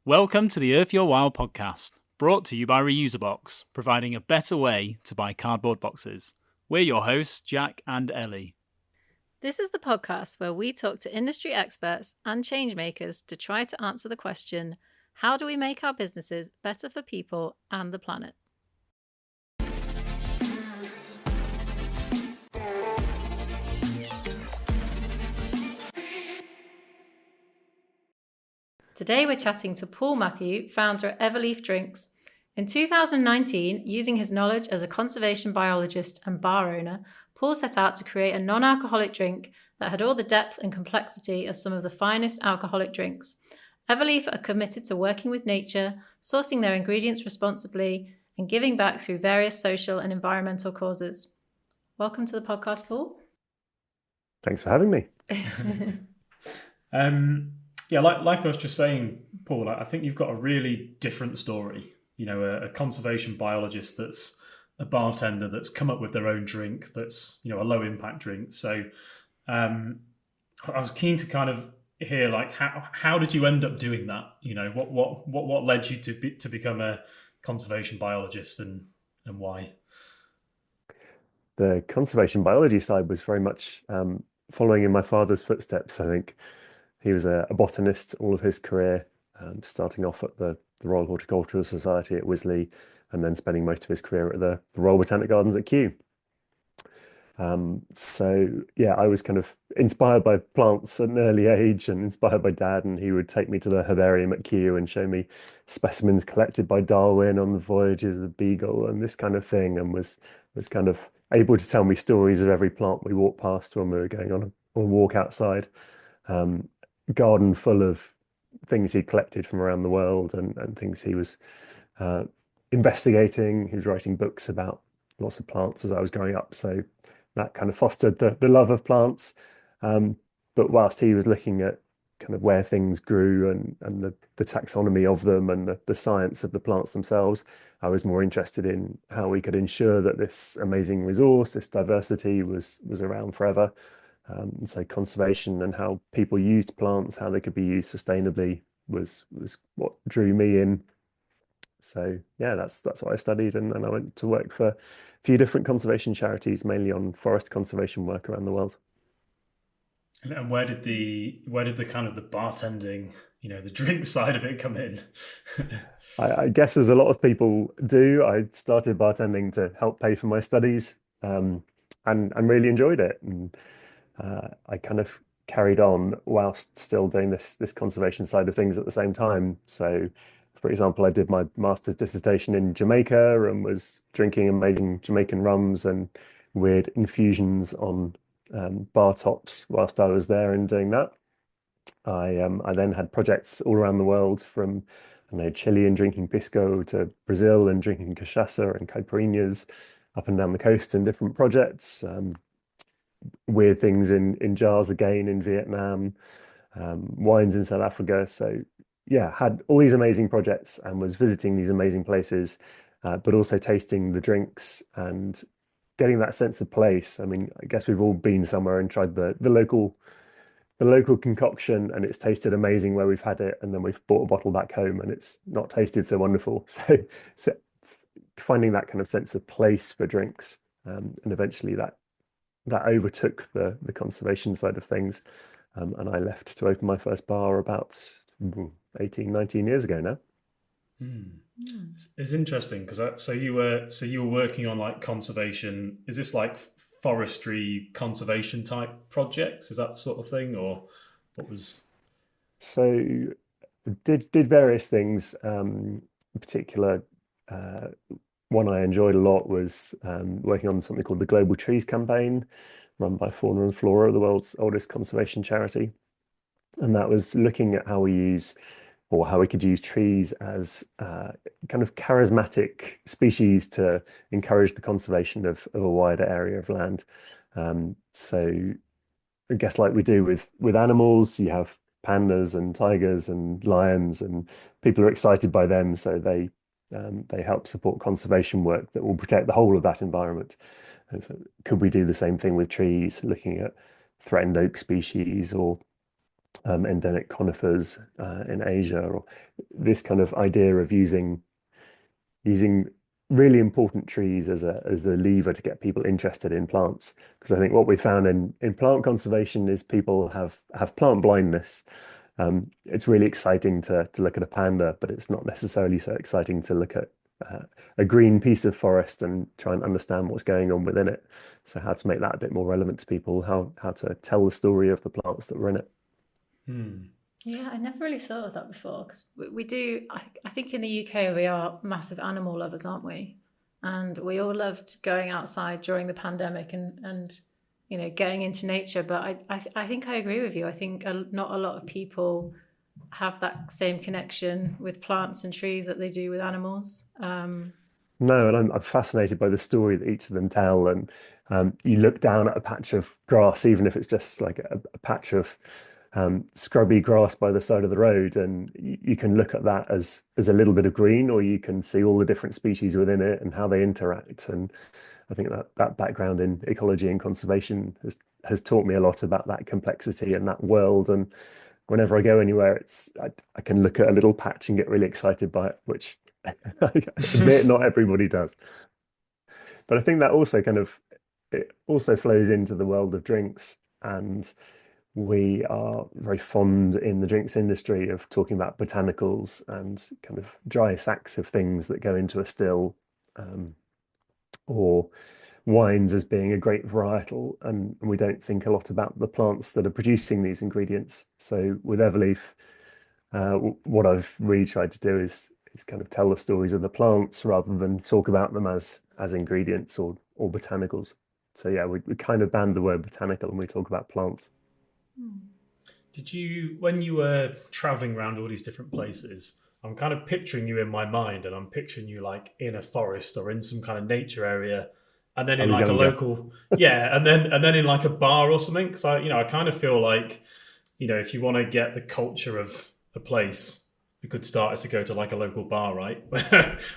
Welcome to the Earth Your Wild podcast, brought to you by Reuserbox, providing a better way to buy cardboard boxes. We're your hosts, Jack and Ellie. This is the podcast where we talk to industry experts and change makers to try to answer the question, how do we make our businesses better for people and the planet? Today we're chatting to Paul Mathew, founder at Everleaf Drinks. In 2019, using his knowledge as a conservation biologist and bar owner, Paul set out to create a non-alcoholic drink that had all the depth and complexity of some of the finest alcoholic drinks. Everleaf are committed to working with nature, sourcing their ingredients responsibly, and giving back through various social and environmental causes. Welcome to the podcast, Paul. Thanks for having me. Yeah, like I was just saying, Paul, I think you've got a really different story. You know, a conservation biologist that's a bartender that's come up with their own drink that's, you know, a low impact drink. So I was keen to kind of hear, like, how did you end up doing that? You know, what led you to become a conservation biologist and why? The conservation biology side was very much following in my father's footsteps. I think he was a botanist all of his career, starting off at the Royal Horticultural Society at Wisley, and then spending most of his career at the Royal Botanic Gardens at Kew. So yeah, I was kind of inspired by plants at an early age and inspired by Dad, and he would take me to the herbarium at Kew and show me specimens collected by Darwin on the voyages of the Beagle and this kind of thing, and was kind of able to tell me stories of every plant we walked past when we were going on a walk outside. Garden full of things he collected from around the world and things he was investigating. He was writing books about lots of plants as I was growing up, so that kind of fostered the love of plants. But whilst he was looking at kind of where things grew and the taxonomy of them and the science of the plants themselves, I was more interested in how we could ensure that this amazing resource, this diversity was around forever. And so conservation and how people used plants, how they could be used sustainably was what drew me in. So yeah, that's what I studied, and I went to work for a few different conservation charities, mainly on forest conservation work around the world. And where did the kind of the bartending, you know, the drink side of it come in? I guess as a lot of people do, I started bartending to help pay for my studies, and really enjoyed it. And I kind of carried on whilst still doing this conservation side of things at the same time. So, for example, I did my master's dissertation in Jamaica and was drinking amazing Jamaican rums and weird infusions on bar tops whilst I was there and doing that. I then had projects all around the world, from Chile and drinking pisco to Brazil and drinking cachaça and caipirinhas up and down the coast in different projects. Weird things in jars again in Vietnam, wines in South Africa. So yeah, had all these amazing projects and was visiting these amazing places, but also tasting the drinks and getting that sense of place. I mean, I guess we've all been somewhere and tried the local concoction, and it's tasted amazing where we've had it, and then we've bought a bottle back home and it's not tasted so wonderful. So finding that kind of sense of place for drinks, and eventually that overtook the conservation side of things, and I left to open my first bar about 18, 19 years ago now. It's interesting because so you were working on like conservation. Is this like forestry conservation type projects? Is that sort of thing, or what was? So did various things. In particular, one I enjoyed a lot was working on something called the Global Trees Campaign, run by Fauna and Flora, the world's oldest conservation charity. And that was looking at how we could use trees as kind of charismatic species to encourage the conservation of a wider area of land. So I guess like we do with animals, you have pandas and tigers and lions, and people are excited by them, so they help support conservation work that will protect the whole of that environment. And so could we do the same thing with trees, looking at threatened oak species or endemic conifers in Asia, or this kind of idea of using really important trees as a lever to get people interested in plants. Because I think what we found in plant conservation is people have plant blindness. It's really exciting to look at a panda, but it's not necessarily so exciting to look at a green piece of forest and try and understand what's going on within it. So how to make that a bit more relevant to people, how to tell the story of the plants that were in it. Yeah, I never really thought of that before, because we do. I think in the UK we are massive animal lovers, aren't we? And we all loved going outside during the pandemic and getting into nature. But I think I agree with you. I think not a lot of people have that same connection with plants and trees that they do with animals. No, and I'm fascinated by the story that each of them tell. And you look down at a patch of grass, even if it's just like a patch of scrubby grass by the side of the road, and you can look at that as a little bit of green, or you can see all the different species within it and how they interact. And I think that background in ecology and conservation has taught me a lot about that complexity and that world. And whenever I go anywhere, I can look at a little patch and get really excited by it, which I admit not everybody does. But I think that also it also flows into the world of drinks, and we are very fond in the drinks industry of talking about botanicals and kind of dry sacks of things that go into a still, or wines as being a great varietal, and we don't think a lot about the plants that are producing these ingredients. So with Everleaf, what I've really tried to do is kind of tell the stories of the plants rather than talk about them as ingredients or botanicals. So yeah, we kind of banned the word botanical and we talk about plants. Did you, when you were traveling around all these different places, I'm kind of picturing you in my mind, and I'm picturing you like in a forest or in some kind of nature area, and then I in was like a younger. local, yeah, and then in like a bar or something. Because I kind of feel like, if you want to get the culture of a place, a good start is to go to like a local bar, right?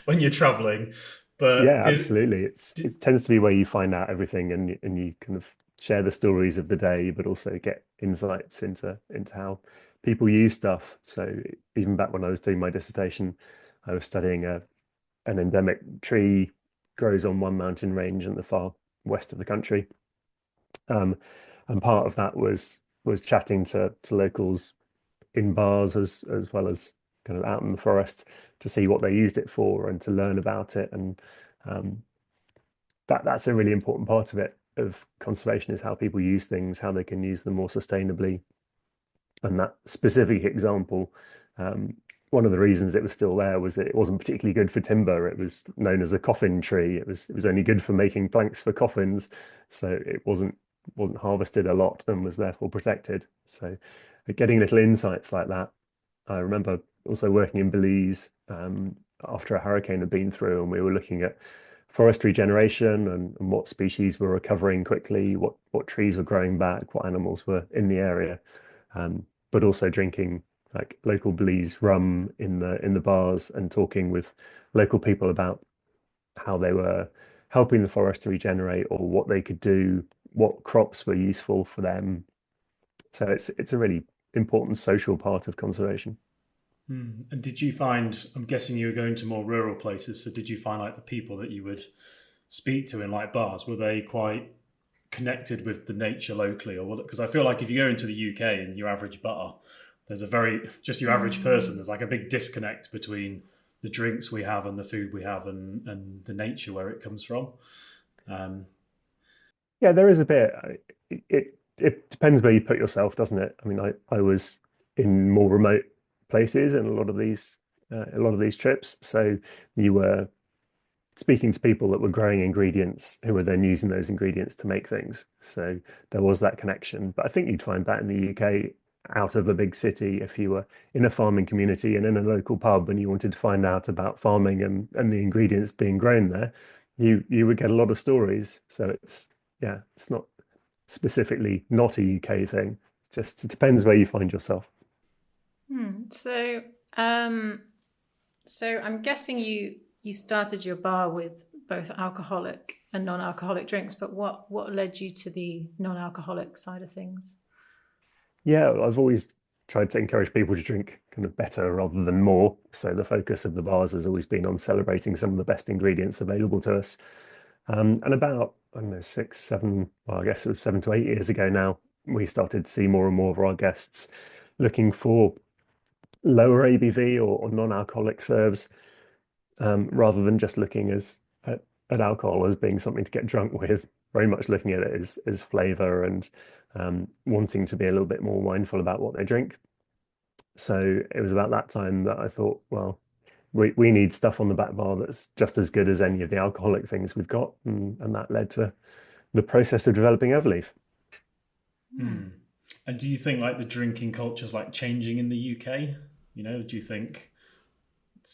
When you're traveling. But Yeah, absolutely. did It tends to be where you find out everything, and you kind of share the stories of the day, but also get insights into how people use stuff. So even back when I was doing my dissertation, I was studying an endemic tree grows on one mountain range in the far west of the country. Um, and part of that was chatting to locals in bars as well as kind of out in the forest to see what they used it for and to learn about it. And um, that's a really important part of it, of conservation, is how people use things, how they can use them more sustainably. And that specific example, one of the reasons it was still there was that it wasn't particularly good for timber. It was known as a coffin tree. It was only good for making planks for coffins, so it wasn't harvested a lot and was therefore protected. So getting little insights like that. I remember also working in Belize after a hurricane had been through, and we were looking at forest regeneration and what species were recovering quickly, what trees were growing back, what animals were in the area, but also drinking like local Belize rum in the bars and talking with local people about how they were helping the forest to regenerate or what they could do, what crops were useful for them. So it's a really important social part of conservation. and did you find? I'm guessing you were going to more rural places. So did you find like the people that you would speak to in like bars, were they quite connected with the nature locally, or because I feel like if you go into the UK and your average bar, there's a very just your average person. There's like a big disconnect between the drinks we have and the food we have and the nature where it comes from. Um, Yeah, there is a bit. It depends where you put yourself, doesn't it? I mean, I was in more remote places in a lot of these trips, so you were speaking to people that were growing ingredients who were then using those ingredients to make things. So there was that connection. But I think you'd find that in the UK out of a big city, if you were in a farming community and in a local pub and you wanted to find out about farming and the ingredients being grown there, you would get a lot of stories. So it's not specifically not a UK thing. Just it depends where you find yourself. So, um, so I'm guessing you started your bar with both alcoholic and non-alcoholic drinks, but what led you to the non-alcoholic side of things? Yeah, I've always tried to encourage people to drink kind of better rather than more. So the focus of the bars has always been on celebrating some of the best ingredients available to us. And about, I don't know, 6, 7, well, I guess it was 7 to 8 years ago now, we started to see more and more of our guests looking for lower ABV or non-alcoholic serves, rather than just looking at alcohol as being something to get drunk with, very much looking at it as flavor and wanting to be a little bit more mindful about what they drink. So it was about that time that I thought, well, we need stuff on the back bar that's just as good as any of the alcoholic things we've got. And that led to the process of developing Everleaf. And do you think like the drinking culture is like changing in the UK? You know, do you think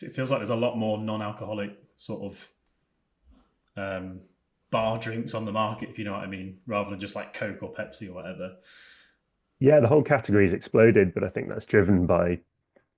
it feels like there's a lot more non-alcoholic sort of bar drinks on the market, if you know what I mean, rather than just like Coke or Pepsi or whatever? Yeah, the whole category's exploded, but I think that's driven by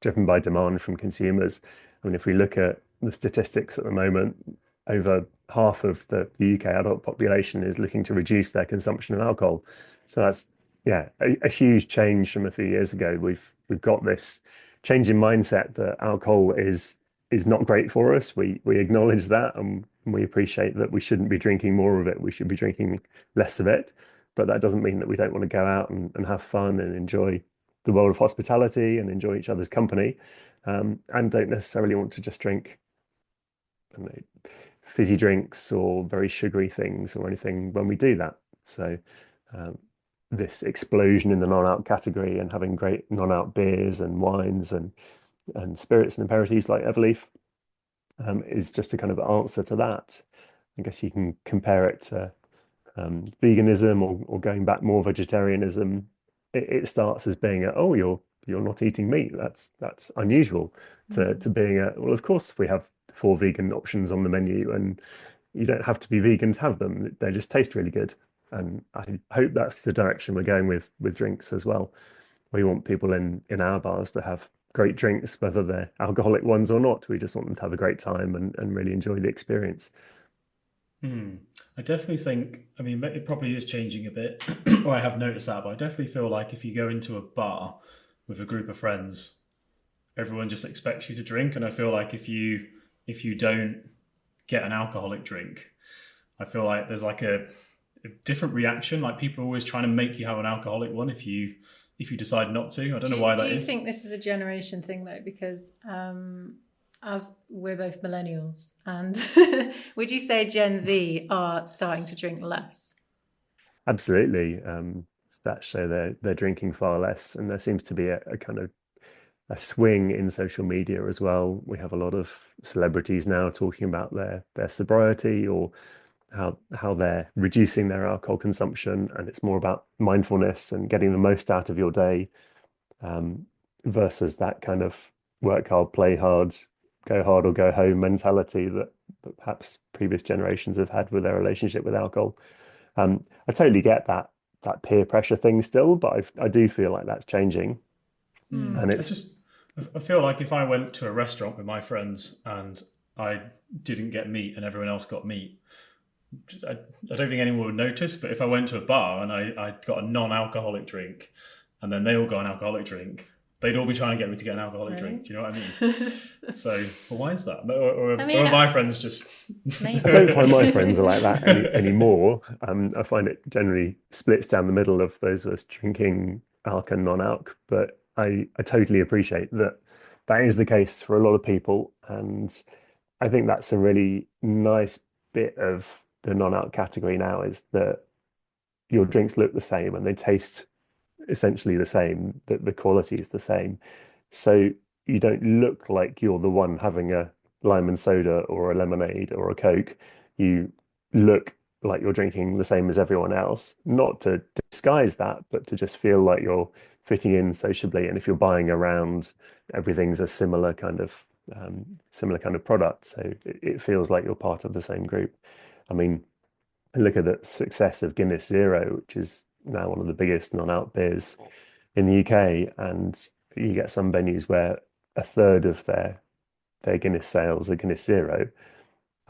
demand from consumers. I mean, if we look at the statistics at the moment, over half of the UK adult population is looking to reduce their consumption of alcohol. So that's, yeah, a huge change from a few years ago. We've got this change in mindset that alcohol is not great for us. We acknowledge that, and we appreciate that we shouldn't be drinking more of it. We should be drinking less of it. But that doesn't mean that we don't want to go out and have fun and enjoy the world of hospitality and enjoy each other's company, and don't necessarily want to just drink, I don't know, fizzy drinks or very sugary things or anything when we do that. So this explosion in the non-alc category and having great non-alc beers and wines and spirits and aperitifs like Everleaf is just a kind of answer to that. I guess you can compare it to veganism or going back more vegetarianism. It starts as being oh, you're not eating meat. That's unusual. To being well, of course we have 4 vegan options on the menu, and you don't have to be vegan to have them. They just taste really good. And I hope that's the direction we're going with drinks as well. We want people in our bars to have great drinks, whether they're alcoholic ones or not. We just want them to have a great time and really enjoy the experience. I definitely think, I mean, it probably is changing a bit, or I have noticed that, but I definitely feel like if you go into a bar with a group of friends, everyone just expects you to drink. And I feel like if you don't get an alcoholic drink, I feel like there's like a different reaction. Like people are always trying to make you have an alcoholic one if you decide not to. I don't know why that is. Do you think this is a generation thing though? Because as we're both millennials, and would you say Gen Z are starting to drink less? Absolutely. Stats show they're drinking far less, and there seems to be a kind of a swing in social media as well. We have a lot of celebrities now talking about their sobriety or how they're reducing their alcohol consumption, and it's more about mindfulness and getting the most out of your day, versus that kind of work hard, play hard, go hard or go home mentality that perhaps previous generations have had with their relationship with alcohol. I totally get that peer pressure thing still, but I do feel like that's changing. And I feel like if I went to a restaurant with my friends and I didn't get meat and everyone else got meat, I don't think anyone would notice. But if I went to a bar and I got a non-alcoholic drink and then they all got an alcoholic drink, they'd all be trying to get me to get an alcoholic drink. Do you know what I mean? So, well, why is that? Or my friends just... I don't find my friends are like that anymore. I find it generally splits down the middle of those of us drinking alc and non-alc. But I totally appreciate that is the case for a lot of people. And I think that's a really nice bit of the non-alc category now, is that your drinks look the same and they taste essentially the same, that the quality is the same. So you don't look like you're the one having a lime and soda or a lemonade or a Coke. You look like you're drinking the same as everyone else, not to disguise that, but to just feel like you're fitting in sociably. And if you're buying around, everything's a similar kind of product. So it feels like you're part of the same group. I mean, look at the success of Guinness Zero, which is now one of the biggest non-alc beers in the UK, and you get some venues where a third of their Guinness sales are Guinness Zero,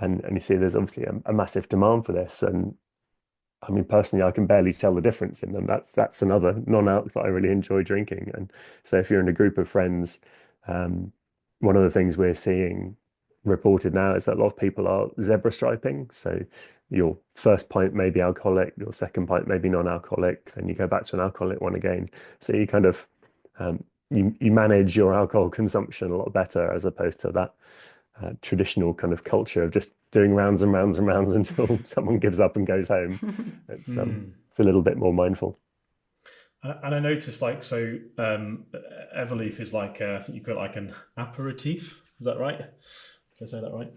and you see there's obviously a massive demand for this, and I mean, personally, I can barely tell the difference in them. That's another non-alc that I really enjoy drinking. And so if you're in a group of friends, um, one of the things we're seeing reported now is that a lot of people are zebra striping. So your first pint may be alcoholic, your second pint may be non-alcoholic, then you go back to an alcoholic one again. So you kind of you manage your alcohol consumption a lot better as opposed to that traditional kind of culture of just doing rounds and rounds and rounds until someone gives up and goes home. It's a little bit more mindful. And I noticed, like, so Everleaf is like, I think you've got like an aperitif. Is that right? Did I say that right?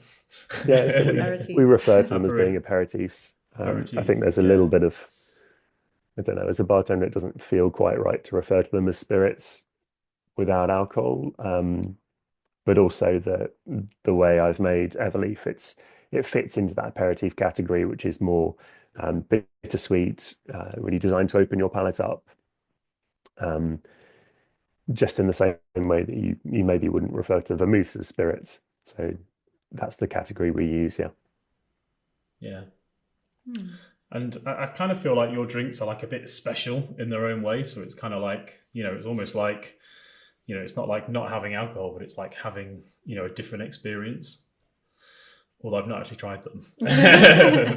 Yeah, so we refer to them as being aperitifs. I think there's a little bit of, I don't know, as a bartender, it doesn't feel quite right to refer to them as spirits without alcohol. But also the way I've made Everleaf, it fits into that aperitif category, which is more bittersweet, really designed to open your palate up. Just in the same way that you maybe wouldn't refer to vermouths as spirits. So that's the category we use, yeah. Yeah. And I kind of feel like your drinks are like a bit special in their own way. So it's kind of like, it's almost like, it's not like not having alcohol, but it's like having, a different experience. Although I've not actually tried them,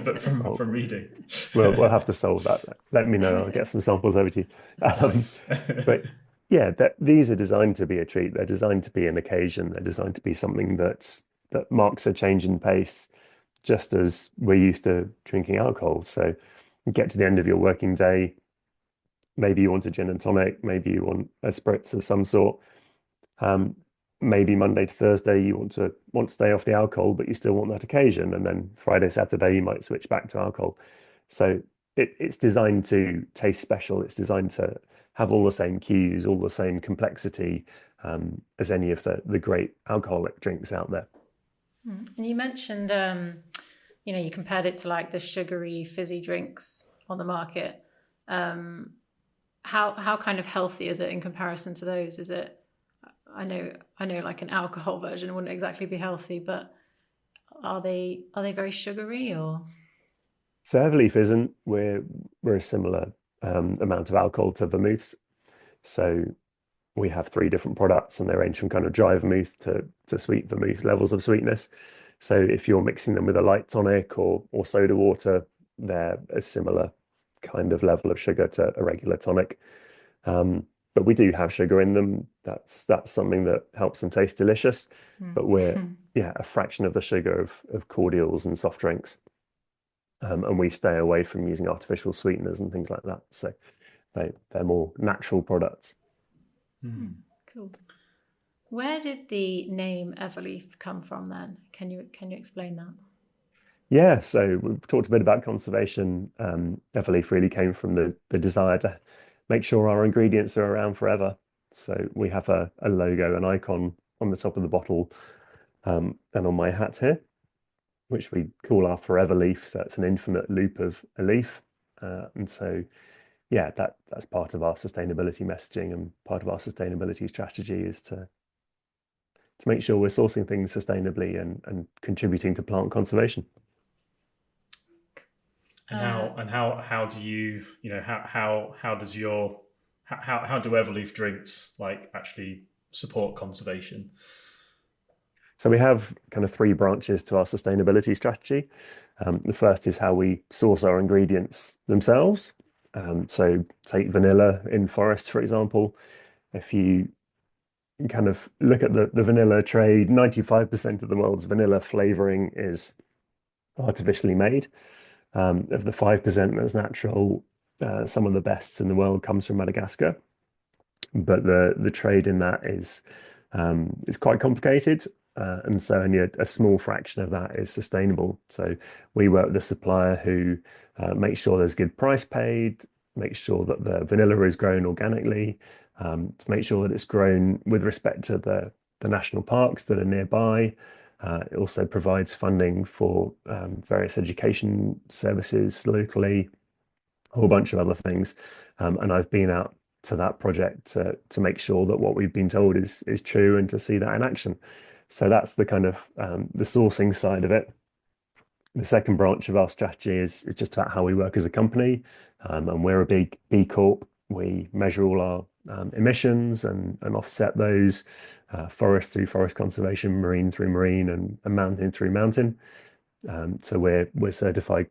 but from reading. We'll have to solve that. Let me know. I'll get some samples over to you. Nice. But yeah, these are designed to be a treat. They're designed to be an occasion. They're designed to be something that marks a change in pace, just as we're used to drinking alcohol. So you get to the end of your working day, maybe you want a gin and tonic, maybe you want a spritz of some sort. Maybe Monday to Thursday you want to stay off the alcohol, but you still want that occasion. And then Friday, Saturday, you might switch back to alcohol. So it's designed to taste special. It's designed to have all the same cues, all the same complexity as any of the great alcoholic drinks out there. And you mentioned, you compared it to like the sugary fizzy drinks on the market. How kind of healthy is it in comparison to those? Is it, I know like an alcohol version wouldn't exactly be healthy, but are they very sugary or? So Everleaf isn't. We're a similar amount of alcohol to vermouths. So we have 3 different products and they range from kind of dry vermouth to sweet vermouth levels of sweetness. So if you're mixing them with a light tonic or soda water, they're a similar kind of level of sugar to a regular tonic. But we do have sugar in them. That's something that helps them taste delicious. But we're a fraction of the sugar of cordials and soft drinks. And we stay away from using artificial sweeteners and things like that. So they're more natural products. Cool. Where did the name Everleaf come from then? Can you explain that? Yeah, so we've talked a bit about conservation. Everleaf really came from the desire to make sure our ingredients are around forever. So we have a logo, an icon on the top of the bottle and on my hat here, which we call our forever leaf. So it's an infinite loop of a leaf. And so, yeah, that's part of our sustainability messaging and part of our sustainability strategy is to make sure we're sourcing things sustainably and contributing to plant conservation. And how do you how do Everleaf Drinks like actually support conservation? So we have kind of 3 branches to our sustainability strategy. The first is how we source our ingredients themselves. So take vanilla in forests, for example. If you kind of look at the vanilla trade, 95% of the world's vanilla flavoring is artificially made. Of the 5% that's natural, some of the best in the world comes from Madagascar. But the trade in that is quite complicated. And so only a small fraction of that is sustainable. So we work with a supplier who makes sure there's good price paid, makes sure that the vanilla is grown organically, to make sure that it's grown with respect to the national parks that are nearby. It also provides funding for various education services locally, a whole bunch of other things. And I've been out to that project to make sure that what we've been told is true and to see that in action. So that's the kind of the sourcing side of it. The second branch of our strategy is just about how we work as a company. And we're a big B Corp. We measure all our emissions and offset those, forest through forest conservation, marine through marine, and mountain through mountain. So we're certified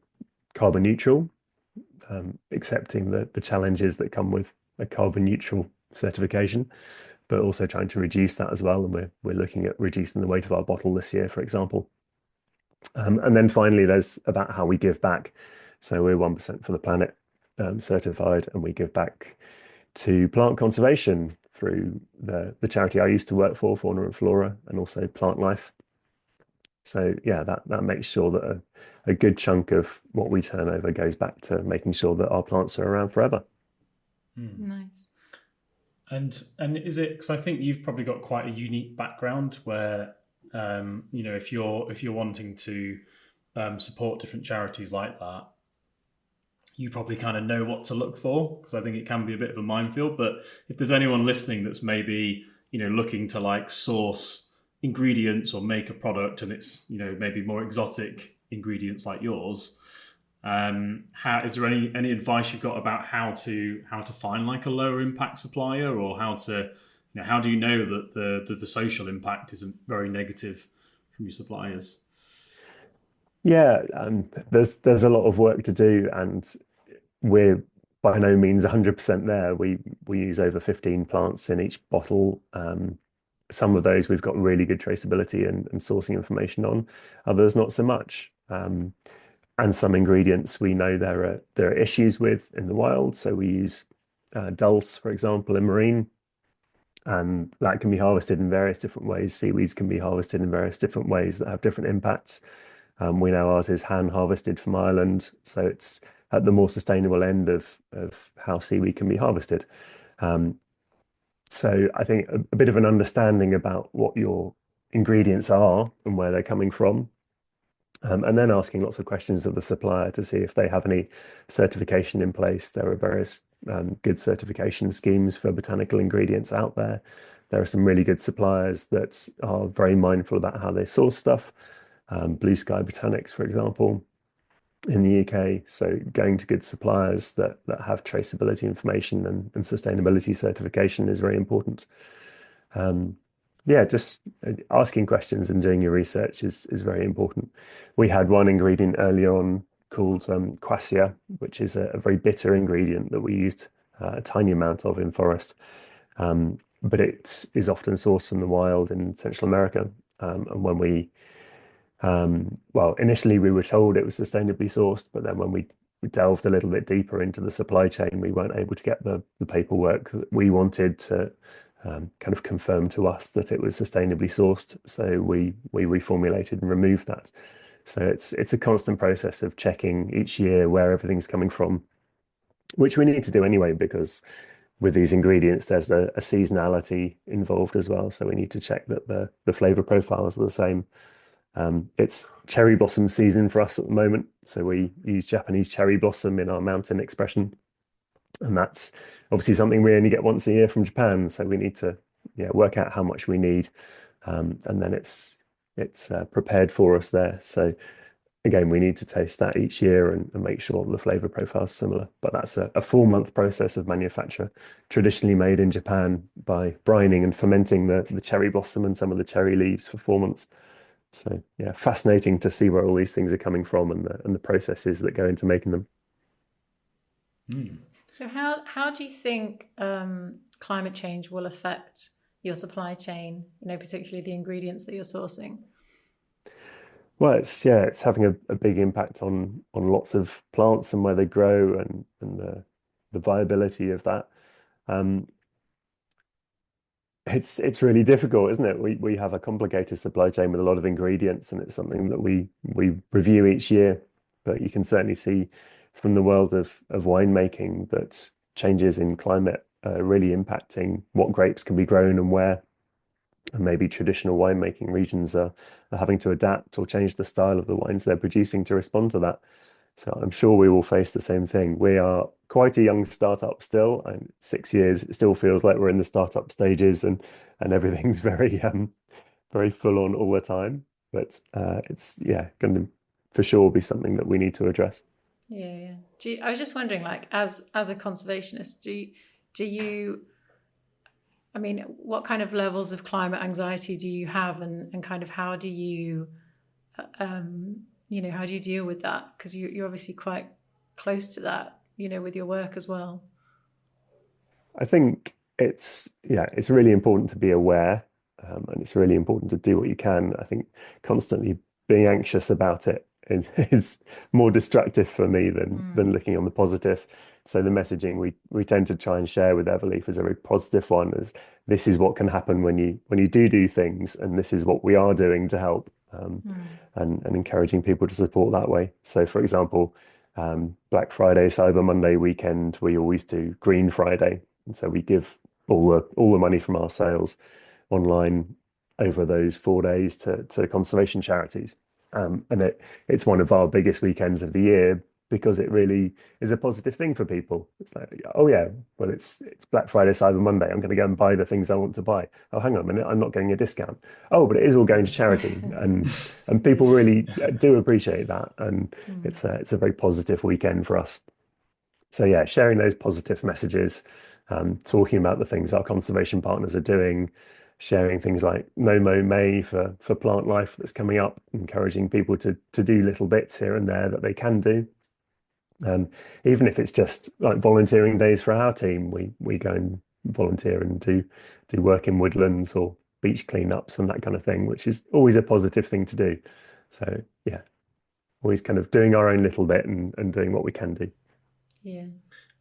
carbon neutral, accepting the challenges that come with a carbon neutral certification, but also trying to reduce that as well. And we're looking at reducing the weight of our bottle this year, for example. And then finally, there's about how we give back. So we're 1% for the planet certified, and we give back to plant conservation through the charity I used to work for, Fauna and Flora, and also Plant Life. So yeah, that makes sure that a good chunk of what we turn over goes back to making sure that our plants are around forever. Nice. And is it, because I think you've probably got quite a unique background where if you're wanting to support different charities like that, you probably kind of know what to look for, because I think it can be a bit of a minefield. But if there's anyone listening that's maybe looking to like source ingredients or make a product, and it's maybe more exotic ingredients like yours, how is there any advice you've got about how to find like a lower impact supplier, or how do you know that the social impact isn't very negative from your suppliers? Yeah, there's a lot of work to do, and we're by no means 100% there. We use over 15 plants in each bottle. Some of those we've got really good traceability and sourcing information on, others not so much. And some ingredients we know there are issues with in the wild. So we use dulse, for example, in marine, and that can be harvested in various different ways. Seaweeds can be harvested in various different ways that have different impacts. We know ours is hand harvested from Ireland, so it's at the more sustainable end of how seaweed can be harvested. So I think a bit of an understanding about what your ingredients are and where they're coming from, and then asking lots of questions of the supplier to see if they have any certification in place. There are various good certification schemes for botanical ingredients out there. There are some really good suppliers that are very mindful about how they source stuff. Blue Sky Botanics, for example, in the UK. So going to good suppliers that have traceability information and sustainability certification is very important. Just asking questions and doing your research is very important. We had one ingredient earlier on called quassia, which is a very bitter ingredient that we used a tiny amount of in forest. But it is often sourced from the wild in Central America. And when we initially we were told it was sustainably sourced, but then when we delved a little bit deeper into the supply chain, we weren't able to get the paperwork that we wanted to kind of confirm to us that it was sustainably sourced. So we reformulated and removed that. So it's a constant process of checking each year where everything's coming from, which we need to do anyway, because with these ingredients, there's a seasonality involved as well. So we need to check that the flavor profiles are the same. It's cherry blossom season for us at the moment. So we use Japanese cherry blossom in our mountain expression. And that's obviously something we only get once a year from Japan. So we need to work out how much we need. And then it's prepared for us there. So again, we need to taste that each year and make sure the flavor profile is similar. But that's a 4-month process of manufacture, traditionally made in Japan by brining and fermenting the cherry blossom and some of the cherry leaves for 4 months. So yeah, fascinating to see where all these things are coming from and the processes that go into making them. So how do you think climate change will affect your supply chain, particularly the ingredients that you're sourcing? Well, it's having a big impact on lots of plants and where they grow and the viability of that. It's really difficult, isn't it? We have a complicated supply chain with a lot of ingredients, and it's something that we review each year. But you can certainly see from the world of winemaking that changes in climate are really impacting what grapes can be grown and where. And maybe traditional winemaking regions are having to adapt or change the style of the wines they're producing to respond to that. So I'm sure we will face the same thing. We are quite a young startup still, and 6 years, it still feels like we're in the startup stages and everything's very very full on all the time. But it's going to for sure be something that we need to address. Yeah. I was just wondering, like, as a conservationist, do you, I mean, what kind of levels of climate anxiety do you have, and kind of how do you, how do you deal with that? Because you're obviously quite close to that, with your work as well. I think it's really important to be aware, and it's really important to do what you can. I think constantly being anxious about it is more destructive for me than looking on the positive. So the messaging we tend to try and share with Everleaf is a very positive one. Is this is what can happen when you do things, and this is what we are doing to help, and encouraging people to support that way. So, for example, Black Friday, Cyber Monday weekend, we always do Green Friday. And so we give all the money from our sales online over those 4 days to conservation charities. And it's one of our biggest weekends of the year because it really is a positive thing for people. It's like, oh yeah, well it's Black Friday, Cyber Monday. I'm going to go and buy the things I want to buy. Oh, hang on a minute, I'm not getting a discount. Oh, but it is all going to charity, and people really do appreciate that. And it's a very positive weekend for us. So yeah, sharing those positive messages, talking about the things our conservation partners are doing, sharing things like No Mow May for plant life that's coming up, encouraging people to do little bits here and there that they can do. Even if it's just like volunteering days for our team, we go and volunteer and do work in woodlands or beach cleanups and that kind of thing, which is always a positive thing to do. So yeah, always kind of doing our own little bit and doing what we can do. Yeah.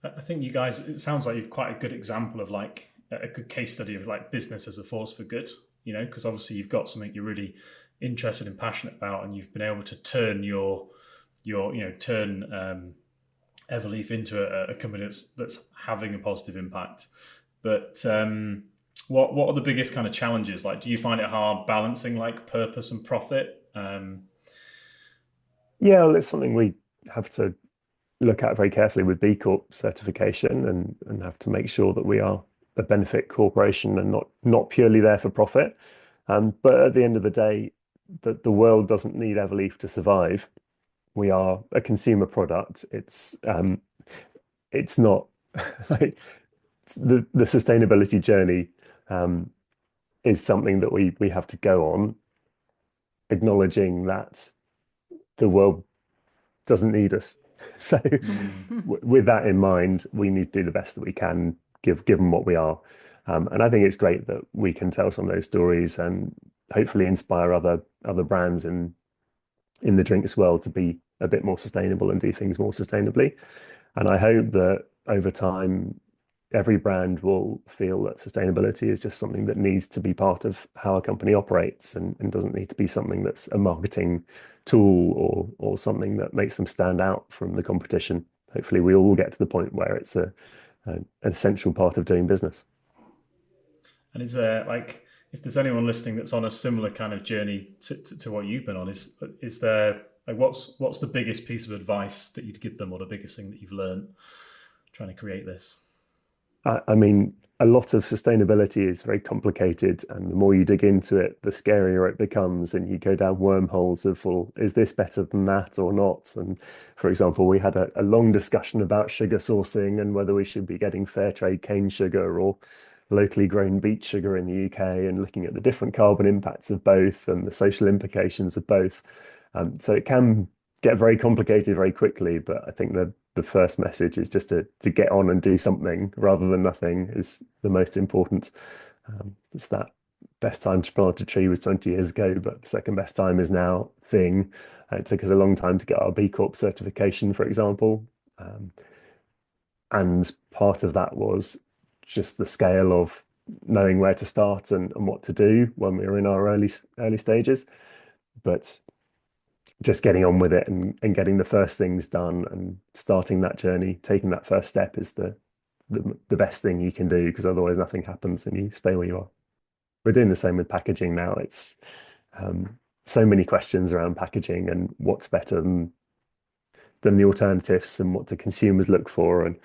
I think you guys, it sounds like you're quite a good example of like a good case study of like business as a force for good, because obviously you've got something you're really interested and passionate about, and you've been able to turn turn Everleaf into a company that's having a positive impact. But what are the biggest kind of challenges? Like, do you find it hard balancing like purpose and profit? Yeah, well, it's something we have to look at very carefully with B Corp certification, and have to make sure that we are a benefit corporation and not purely there for profit. But at the end of the day, the world doesn't need Everleaf to survive. We are a consumer product. It's not like the sustainability journey is something that we have to go on, acknowledging that the world doesn't need us. So with that in mind, we need to do the best that we can, given what we are. And I think it's great that we can tell some of those stories and hopefully inspire other brands in the drinks world to be a bit more sustainable and do things more sustainably. And I hope that over time, every brand will feel that sustainability is just something that needs to be part of how a company operates, and doesn't need to be something that's a marketing tool or something that makes them stand out from the competition. Hopefully we all get to the point where it's an essential part of doing business. And is there like, if there's anyone listening that's on a similar kind of journey to what you've been on, is there like what's the biggest piece of advice that you'd give them, or the biggest thing that you've learned trying to create this? I mean, a lot of sustainability is very complicated, and the more you dig into it, the scarier it becomes, and you go down wormholes of, well, is this better than that or not? And for example, we had a long discussion about sugar sourcing and whether we should be getting fair trade cane sugar or locally grown beet sugar in the UK, and looking at the different carbon impacts of both and the social implications of both. So it can get very complicated very quickly, but I think the first message is just to get on and do something rather than nothing is the most important. It's that best time to plant a tree was 20 years ago, but the second best time is now thing. It took us a long time to get our B Corp certification, for example. And part of that was just the scale of knowing where to start and what to do when we were in our early stages. But just getting on with it and getting the first things done and starting that journey, taking that first step is the best thing you can do, because otherwise nothing happens and you stay where you are. We're doing the same with packaging now. It's so many questions around packaging and what's better than the alternatives, and what do consumers look for, and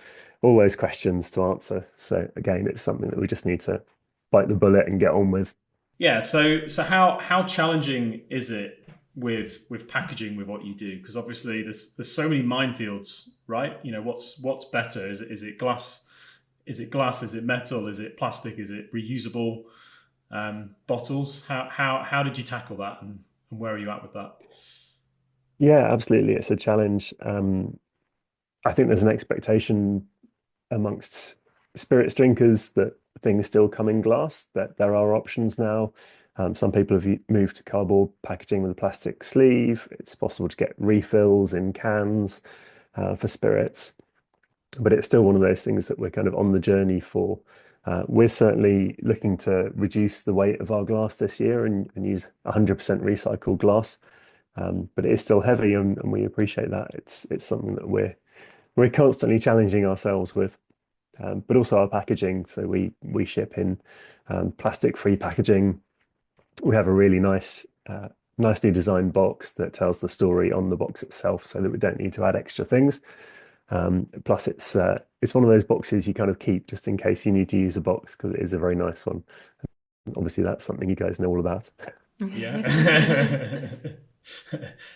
all those questions to answer. So again, it's something that we just need to bite the bullet and get on with. Yeah. So how challenging is it with packaging with what you do? Because obviously there's so many minefields, right? What's better? Is it glass? Is it glass? Is it metal? Is it plastic? Is it reusable bottles? How did you tackle that, and where are you at with that? Yeah, absolutely. It's a challenge. I think there's an expectation amongst spirits drinkers that things still come in glass, that there are options now. Some people have moved to cardboard packaging with a plastic sleeve. It's possible to get refills in cans for spirits, but it's still one of those things that we're kind of on the journey for. We're certainly looking to reduce the weight of our glass this year and use 100% recycled glass. But it is still heavy, and we appreciate that. It's something that we're constantly challenging ourselves with. But also our packaging. So we ship in plastic-free packaging. We have a really nicely designed box that tells the story on the box itself, so that we don't need to add extra things. Plus, it's one of those boxes you kind of keep just in case you need to use a box, because it is a very nice one. Obviously, that's something you guys know all about. Yeah.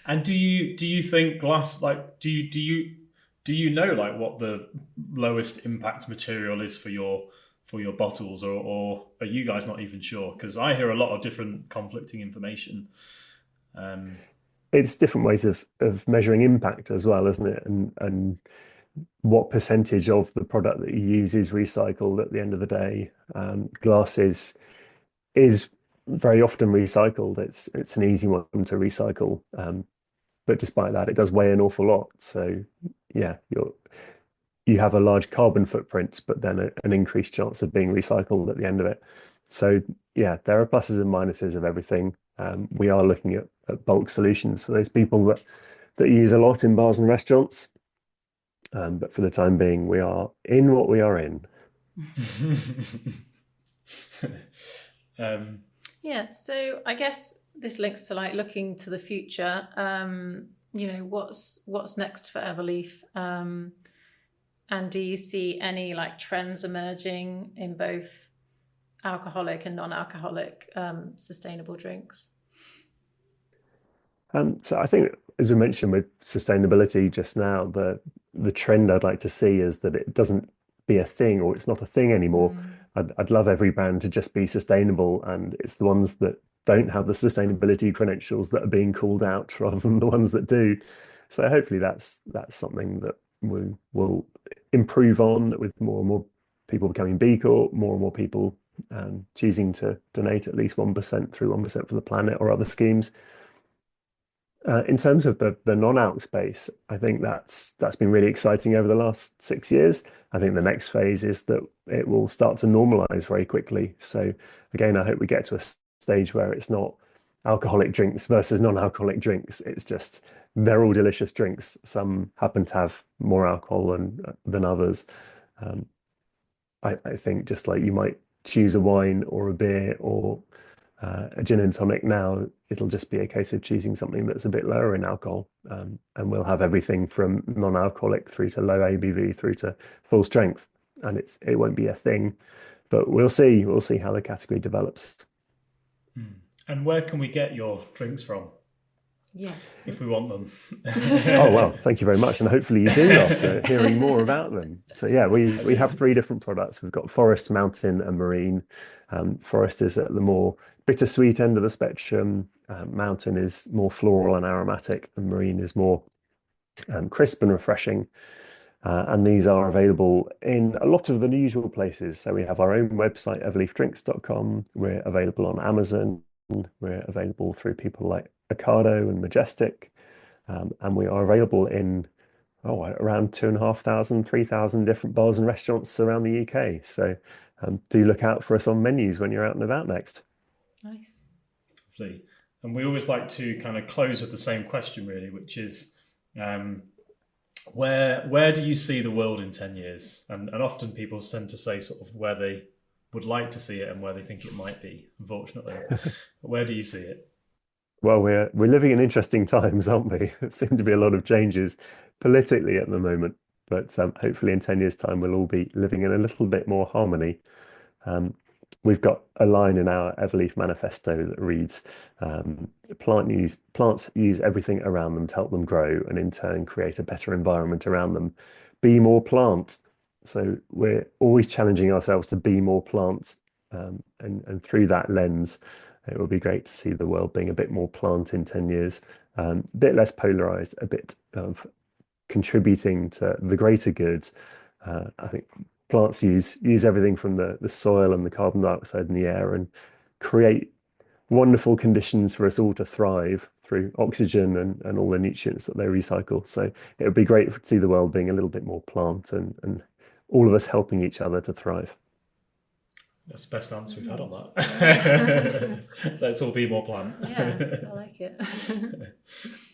And do you think glass, like, do you know, like, what the lowest impact material is for your bottles, or are you guys not even sure? Because I hear a lot of different conflicting information. It's different ways of measuring impact as well, isn't it? And what percentage of the product that you use is recycled at the end of the day. Glass is very often recycled. It's an easy one to recycle. But despite that, it does weigh an awful lot. So yeah, you have a large carbon footprint, but then an increased chance of being recycled at the end of it. So yeah, there are pluses and minuses of everything. We are looking at bulk solutions for those people that use a lot in bars and restaurants. But for the time being, we are in what we are in. Yeah, so I guess this links to, like, looking to the future. What's next for Everleaf? And do you see any, like, trends emerging in both alcoholic and non-alcoholic sustainable drinks? So I think, as we mentioned with sustainability just now, the trend I'd like to see is that it doesn't be a thing, or it's not a thing anymore. I'd love every brand to just be sustainable, and it's the ones that don't have the sustainability credentials that are being called out rather than the ones that do. So hopefully that's something that we will improve on, with more and more people becoming B Corp, more and more people choosing to donate at least 1% through 1% for the planet or other schemes. In terms of the non-alc space, I think that's been really exciting over the last 6 years. I think the next phase is that it will start to normalize very quickly. So again, I hope we get to a stage where it's not alcoholic drinks versus non-alcoholic drinks. It's just they're all delicious drinks. Some happen to have more alcohol than others. I think just like you might choose a wine or a beer or a gin and tonic now, it'll just be a case of choosing something that's a bit lower in alcohol. And we'll have everything from non-alcoholic through to low ABV through to full strength. And it won't be a thing, but we'll see. We'll see how the category develops. And where can we get your drinks from? Yes. If we want them. Oh, well, thank you very much. And hopefully you do after hearing more about them. So yeah, we have 3 different products. We've got Forest, Mountain and Marine. Forest is at the more bittersweet end of the spectrum. Mountain is more floral and aromatic, and Marine is more crisp and refreshing. And these are available in a lot of the usual places. So we have our own website, everleafdrinks.com. We're available on Amazon. We're available through people like Ocado and Majestic. And we are available in around 2,500, 3,000 different bars and restaurants around the UK. So do look out for us on menus when you're out and about next. Nice. Lovely. And we always like to kind of close with the same question, really, which is where do you see the world in 10 years? And often people tend to say sort of where they would like to see it and where they think it might be, unfortunately. Where do you see it? Well, we're living in interesting times, aren't we? There seem to be a lot of changes politically at the moment, but hopefully in 10 years' time we'll all be living in a little bit more harmony. We've got a line in our Everleaf manifesto that reads, plants use everything around them to help them grow and in turn create a better environment around them. Be more plant. So we're always challenging ourselves to be more plants. And through that lens, it would be great to see the world being a bit more plant in 10 years, a bit less polarized, a bit of contributing to the greater good. I think plants use everything from the soil and the carbon dioxide in the air and create wonderful conditions for us all to thrive through oxygen and all the nutrients that they recycle. So it would be great to see the world being a little bit more plant and all of us helping each other to thrive. That's the best answer we've had on that. Let's all be more plant. Yeah, I like it.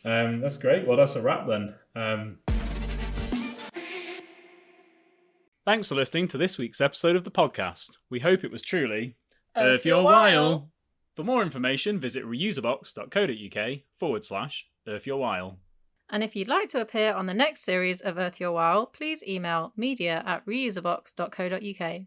That's great. Well, that's a wrap then. Thanks for listening to this week's episode of the podcast. We hope it was truly Earth your while. For more information, visit reuserbox.co.uk/earthyourwhile. And if you'd like to appear on the next series of Earth Your While, please email media@reuserbox.co.uk.